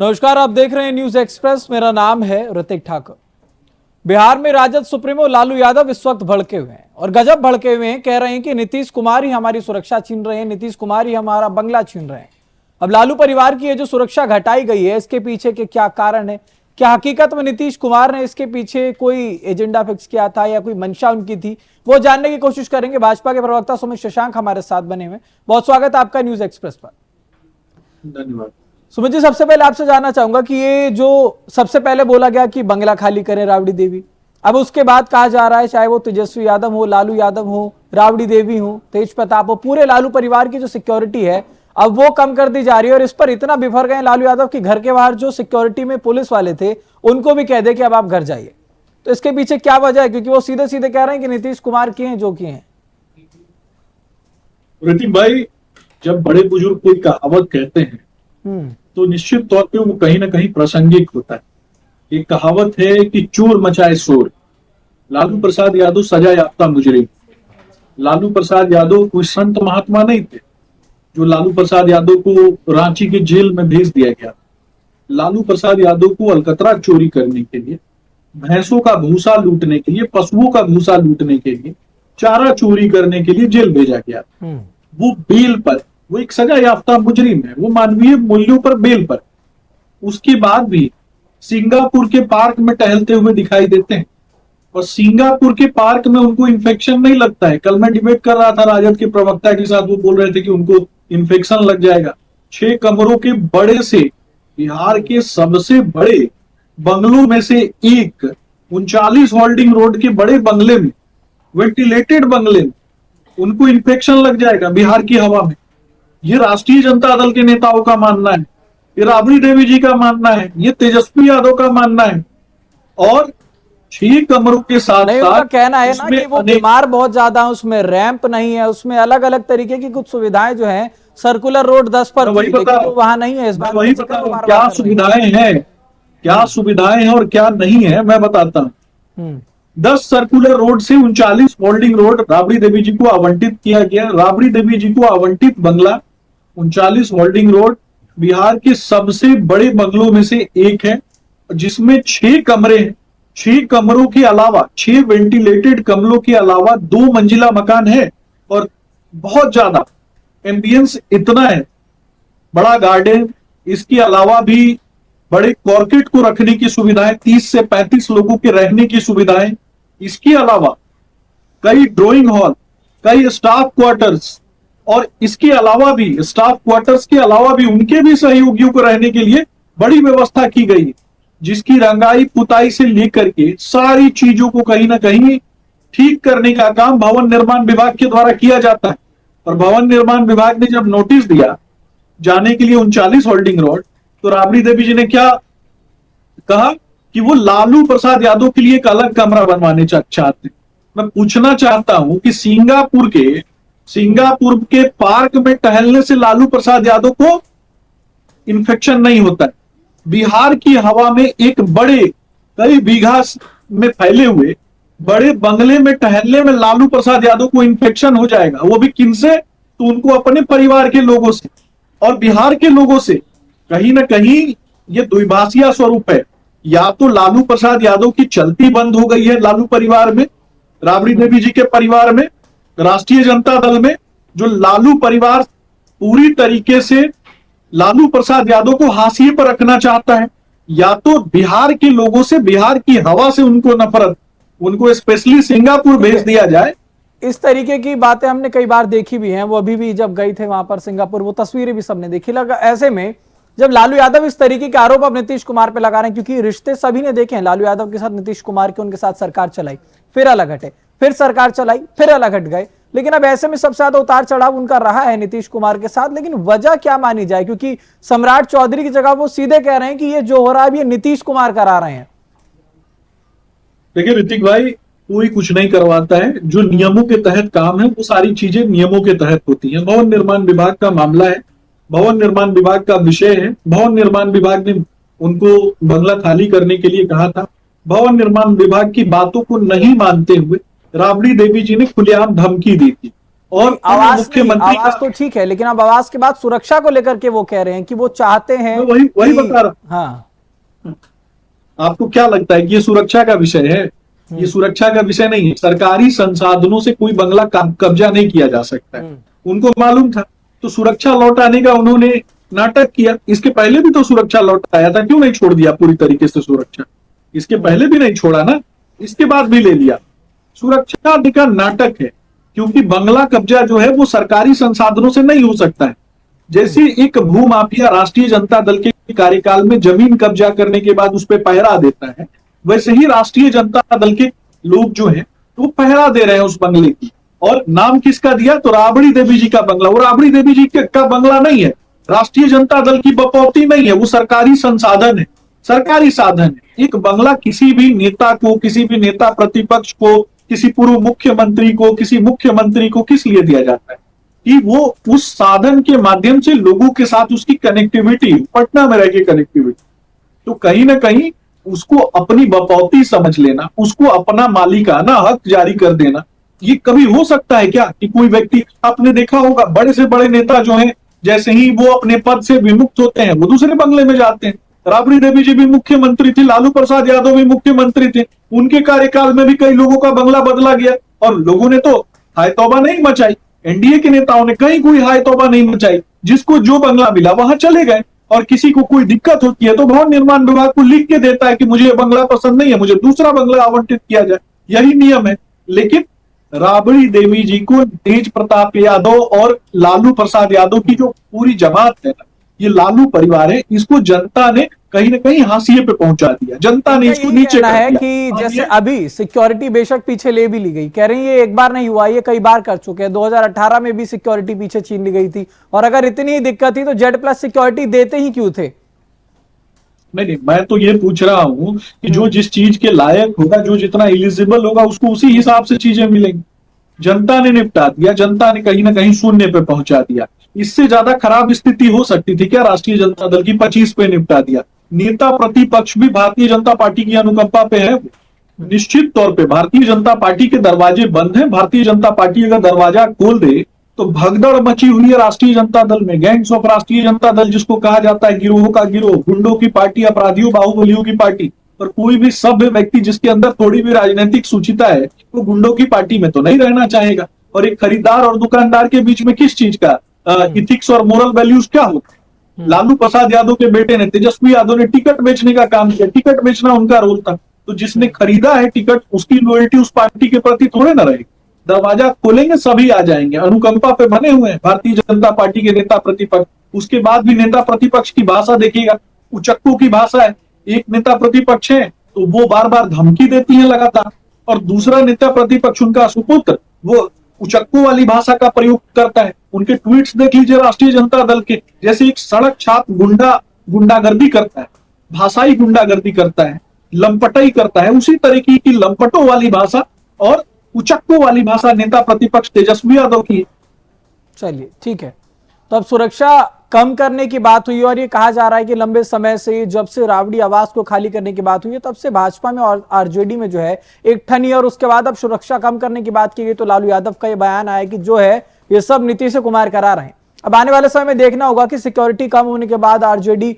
नमस्कार, आप देख रहे हैं न्यूज एक्सप्रेस। मेरा नाम है ऋतिक ठाकुर। बिहार में राजद सुप्रीमो लालू यादव इस वक्त भड़के हुए हैं और गजब भड़के हुए हैं। कह रहे हैं कि नीतीश कुमार ही हमारी सुरक्षा छीन रहे हैं, नीतीश कुमार ही हमारा बंगला छीन रहे हैं। अब लालू परिवार की ये जो सुरक्षा घटाई गई है, इसके पीछे के क्या कारण है? क्या हकीकत में नीतीश कुमार ने इसके पीछे कोई एजेंडा फिक्स किया था या कोई मंशा उनकी थी? वो जानने की कोशिश करेंगे। भाजपा के प्रवक्ता सुमित शशांक हमारे साथ बने हुए। बहुत स्वागत है आपका न्यूज एक्सप्रेस पर। धन्यवाद। सुमित जी, सबसे पहले आपसे जानना चाहूंगा कि ये जो सबसे पहले बोला गया कि बंगला खाली करें राबड़ी देवी, अब उसके बाद कहा जा रहा है चाहे वो तेजस्वी यादव हो, लालू यादव हो, राबड़ी देवी हो, तेज प्रताप हो, पूरे लालू परिवार की जो सिक्योरिटी है अब वो कम कर दी जा रही है। और इस पर इतना बिफर गए लालू यादव की घर के बाहर जो सिक्योरिटी में पुलिस वाले थे उनको भी कह दे कि अब आप घर जाइए। तो इसके पीछे क्या वजह है? क्योंकि वो सीधे सीधे कह रहे हैं कि नीतीश कुमार किए हैं जो किए हैं। ऋतिक भाई, जब बड़े बुजुर्ग कोई कहावत कहते हैं तो निश्चित तौर पे वो कहीं ना कहीं प्रासंगिक होता है। एक कहावत है कि चोर मचाए शोर। लालू प्रसाद यादव सजा याफ्ता मुजरिम। लालू प्रसाद यादव कोई संत महात्मा नहीं थे जो लालू प्रसाद यादव को रांची के जेल में भेज दिया गया। लालू प्रसाद यादव को अलकतरा चोरी करने के लिए, भैंसों का भूसा लूटने के लिए, पशुओं का भूसा लूटने के लिए, चारा चोरी करने के लिए जेल भेजा गया। वो बेल पर, वो एक सजा याफ्ता मुजरिम है, वो मानवीय मूल्यों पर बेल पर। उसके बाद भी सिंगापुर के पार्क में टहलते हुए दिखाई देते हैं और सिंगापुर के पार्क में उनको इन्फेक्शन नहीं लगता है। कल मैं डिबेट कर रहा था राजद के प्रवक्ता के साथ, वो बोल रहे थे कि उनको इन्फेक्शन लग जाएगा। 6 कमरों के बड़े से, बिहार के सबसे बड़े बंगलों में से एक, 39 होल्डिंग रोड के बड़े बंगले में, वेंटिलेटेड बंगले में उनको इन्फेक्शन लग जाएगा बिहार की हवा में। ये राष्ट्रीय जनता दल के नेताओं का मानना है, ये राबड़ी देवी जी का मानना है, ये तेजस्वी यादव का मानना है। और 6 कमरों के साथ नहीं, उनका कहना है ना कि वो बीमार बहुत ज्यादा, उसमें रैंप नहीं है, उसमें अलग अलग तरीके की कुछ सुविधाएं जो हैं, सर्कुलर रोड 10 पर वहां नहीं है। इस बार वही बता रहा हूं क्या सुविधाएं हैं, क्या सुविधाएं हैं और क्या नहीं है, मैं बताता हूं। 10 सर्कुलर रोड से 39 होल्डिंग रोड राबड़ी देवी जी को आवंटित किया गया। राबड़ी देवी जी को आवंटित बंगला 39 होल्डिंग रोड बिहार के सबसे बड़े बंगलों में से एक है, जिसमें 6 कमरे हैं। 6 कमरों के अलावा, 6 वेंटिलेटेड कमरों के अलावा 2 मंजिला मकान है और बहुत ज्यादा एम्बियंस इतना है, बड़ा गार्डन, इसके अलावा भी बड़े कॉर्केट को रखने की सुविधाएं, 30 से 35 लोगों के रहने की सुविधाएं, इसके अलावा कई ड्राइंग हॉल, कई स्टाफ क्वार्टर्स, और इसके अलावा भी स्टाफ क्वार्टर्स के अलावा भी उनके भी सहयोगियों को रहने के लिए बड़ी व्यवस्था की गई है, जिसकी रंगाई पुताई से लेकर के सारी चीजों को कहीं ना कहीं ठीक करने का काम भवन निर्माण विभाग के द्वारा किया जाता है। और भवन निर्माण विभाग ने जब नोटिस दिया जाने के लिए 39 होल्डिंग रोड, तो राबड़ी देवी जी ने क्या कहा कि वो लालू प्रसाद यादव के लिए एक अलग कमरा बनवाने चाहते। मैं पूछना चाहता हूं कि सिंगापुर के पार्क में टहलने से लालू प्रसाद यादव को इन्फेक्शन नहीं होता है। बिहार की हवा में एक बड़े, कई बीघा में फैले हुए बड़े बंगले में टहलने में लालू प्रसाद यादव को इन्फेक्शन हो जाएगा, वो भी किनसे? तो उनको अपने परिवार के लोगों से और बिहार के लोगों से। कहीं ना कहीं ये द्विभाषिया स्वरूप है। या तो लालू प्रसाद यादव की चलती बंद हो गई है लालू परिवार में, राबड़ी देवी जी के परिवार में, राष्ट्रीय जनता दल में, जो लालू परिवार पूरी तरीके से लालू प्रसाद यादव को हाशिए पर रखना चाहता है, या तो बिहार के लोगों से, बिहार की हवा से उनको नफरत, उनको स्पेशली सिंगापुर भेज दिया जाए। इस तरीके की बातें हमने कई बार देखी भी हैं। वो अभी भी जब गए थे वहां पर सिंगापुर, वो तस्वीरें भी सबने देखी। लगा ऐसे में जब लालू यादव इस तरीके के आरोप अब नीतीश कुमार पे लगा रहे हैं, क्योंकि रिश्ते सभी ने देखे हैं लालू यादव के साथ नीतीश कुमार के, उनके साथ सरकार चलाई, फिर अलग हटे, फिर सरकार चलाई, फिर अलग हट गए। लेकिन अब ऐसे में सबसे ज्यादा उतार चढ़ाव उनका रहा है नीतीश कुमार के साथ। लेकिन वजह क्या मानी जाए? क्योंकि सम्राट चौधरी की जगह वो सीधे कह रहे हैं कि ये जो हो रहा है ये नीतीश कुमार करा रहे हैं। देखिए ऋतिक भाई, कोई कुछ नहीं करवाता है। जो नियमों के तहत काम है वो सारी चीजें नियमों के तहत होती हैं। भवन निर्माण विभाग का मामला है, भवन निर्माण विभाग का विषय है। भवन निर्माण विभाग ने उनको बंगला खाली करने के लिए कहा था। भवन निर्माण विभाग की बातों को नहीं मानते हुए राबड़ी देवी जी ने खुलेआम धमकी दी थी और आवास मुख्यमंत्री आवास तो ठीक है, लेकिन अब आवास के बाद सुरक्षा को लेकर के वो कह रहे हैं कि वो चाहते हैं वही बता रहा हूं। हाँ। आपको क्या लगता है कि ये सुरक्षा का विषय है? ये सुरक्षा का विषय नहीं है। सरकारी संसाधनों से कोई बंगला कब्जा नहीं किया जा सकता है, उनको मालूम था। तो सुरक्षा लौटाने का उन्होंने नाटक किया। इसके पहले भी तो सुरक्षा लौटाया था, क्यों नहीं छोड़ दिया पूरी तरीके से सुरक्षा? इसके पहले भी नहीं छोड़ा ना, इसके बाद भी ले लिया। सुरक्षा का नाटक है, क्योंकि बंगला कब्जा जो है वो सरकारी संसाधनों से नहीं हो सकता है। जैसे एक भूमाफिया राष्ट्रीय जनता दल के कार्यकाल में जमीन कब्जा करने के बाद उस पर पहरा देता है, वैसे ही राष्ट्रीय जनता दल के लोग जो हैं वो पहरा दे रहे हैं उस बंगले की। और नाम किसका दिया? तो राबड़ी देवी जी का बंगला। वो राबड़ी देवी जी का बंगला नहीं है, राष्ट्रीय जनता दल की बपौती नहीं है, वो सरकारी संसाधन है, सरकारी साधन है। एक बंगला किसी भी नेता को, किसी भी नेता प्रतिपक्ष को, किसी पूर्व मुख्यमंत्री को, किसी मुख्यमंत्री को किस लिए दिया जाता है? कि वो उस साधन के माध्यम से लोगों के साथ उसकी कनेक्टिविटी, पटना में रह के कनेक्टिविटी। तो कहीं ना कहीं उसको अपनी बपौती समझ लेना, उसको अपना मालिकाना हक जारी कर देना, ये कभी हो सकता है क्या? कि कोई व्यक्ति, आपने देखा होगा बड़े से बड़े नेता जो हैं, जैसे ही वो अपने पद से विमुक्त होते हैं वो दूसरे बंगले में जाते हैं। राबड़ी देवी जी भी मुख्यमंत्री थी, लालू प्रसाद यादव भी मुख्यमंत्री थे, उनके कार्यकाल में भी कई लोगों का बंगला बदला गया और लोगों ने तो हाय तौबा नहीं मचाई। एनडीए के नेताओं ने कहीं कोई हाय तौबा नहीं मचाई, जिसको जो बंगला मिला वहां चले गए। और किसी को कोई दिक्कत होती है तो भवन निर्माण विभाग को लिख के देता है कि मुझे ये बंगला पसंद नहीं है, मुझे दूसरा बंगला आवंटित किया जाए, यही नियम है। लेकिन राबड़ी देवी जी को तेज प्रताप यादव और लालू प्रसाद यादव की जो पूरी जमात है ना, ये लालू परिवार है, इसको जनता ने कहीं ना कहीं हाशिए पे पहुंचा दिया, जनता ने इसको नीचे कर है दिया। कि जैसे अभी सिक्योरिटी बेशक पीछे ले भी ली गई, कह रहे हैं ये एक बार नहीं हुआ, ये कई बार कर चुके हैं। 2018 में भी सिक्योरिटी पीछे छीन ली गई थी, और अगर इतनी ही दिक्कत थी तो Z+ सिक्योरिटी देते ही क्यों थे? नहीं, मैं तो ये पूछ रहा हूं कि जो जिस चीज के लायक होगा, जो जितना एलिजिबल होगा, उसको उसी हिसाब से चीजें मिलेंगी। जनता ने निपटा दिया, जनता ने कहीं ना कहीं शून्य पे पहुंचा दिया। इससे ज्यादा खराब स्थिति हो सकती थी क्या? राष्ट्रीय जनता दल की 25 पे निपटा दिया। नेता प्रतिपक्ष भी भारतीय जनता पार्टी की अनुकंपा पे है। निश्चित तौर पे भारतीय जनता पार्टी के दरवाजे बंद हैं। भारतीय जनता पार्टी अगर दरवाजा खोल दे तो भगदड़ मची हुई है राष्ट्रीय जनता दल में। गैंग्स ऑफ राष्ट्रीय जनता दल जिसको कहा जाता है, गिरोह का गिरोह, गुंडों की पार्टी, अपराधियों बाहुबलियों की पार्टी। और कोई भी सभ्य व्यक्ति जिसके अंदर थोड़ी भी राजनीतिक सुचिता है वो गुंडों की पार्टी में तो नहीं रहना चाहेगा। और एक खरीदार और दुकानदार के बीच में किस चीज का इथिक्स और मोरल वैल्यूज क्या होता है? लालू प्रसाद यादव के बेटे ने, तेजस्वी यादव ने टिकट बेचने का काम किया, टिकट बेचना उनका रोल था। तो जिसने खरीदा है टिकट, उसकी लॉयल्टी उस पार्टी के प्रति थोड़े ना रहेगी। दरवाजा खोलेंगे सभी आ जाएंगे। अनुकंपा पे बने हुए हैं भारतीय जनता पार्टी के नेता प्रतिपक्ष। उसके बाद भी नेता प्रतिपक्ष की भाषा देखिएगा, उचक्कों की भाषा है। एक नेता प्रतिपक्ष है तो वो बार बार धमकी देती है लगातार, और दूसरा नेता प्रतिपक्ष उनका सुपुत्र वो उचक्कों वाली भाषा का प्रयोग करता है। उनके ट्वीट्स देख लीजिए राष्ट्रीय जनता दल के, जैसे एक सड़क छाप गुंडागर्दी करता है, भाषाई गुंडागर्दी करता है, लंपटाई करता है, उसी तरीके की लंपटों वाली भाषा और उचक्कों वाली भाषा नेता प्रतिपक्ष तेजस्वी यादव की। चलिए ठीक है, तो अब सुरक्षा कम करने की बात हुई, और ये कहा जा रहा है कि लंबे समय से जब से राबड़ी आवास को खाली करने की बात हुई है तब से भाजपा में और आरजेडी में जो है एक ठनी, और उसके बाद अब सुरक्षा कम करने की बात की गई तो लालू यादव का ये बयान आया कि जो है ये सब नीतीश कुमार करा रहे हैं। अब आने वाले समय में देखना होगा कि सिक्योरिटी कम होने के बाद आरजेडी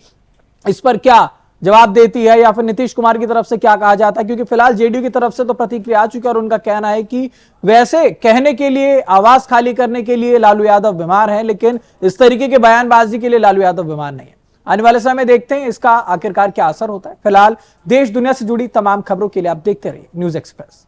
इस पर क्या जवाब देती है, या फिर नीतीश कुमार की तरफ से क्या कहा जाता है, क्योंकि फिलहाल जेडीयू की तरफ से तो प्रतिक्रिया आ चुकी है और उनका कहना है कि वैसे कहने के लिए, आवाज खाली करने के लिए लालू यादव बीमार हैं, लेकिन इस तरीके के बयानबाजी के लिए लालू यादव बीमार नहीं है। आने वाले समय में देखते हैं इसका आखिरकार क्या असर होता है। फिलहाल देश दुनिया से जुड़ी तमाम खबरों के लिए आप देखते रहिए न्यूज़ एक्सप्रेस।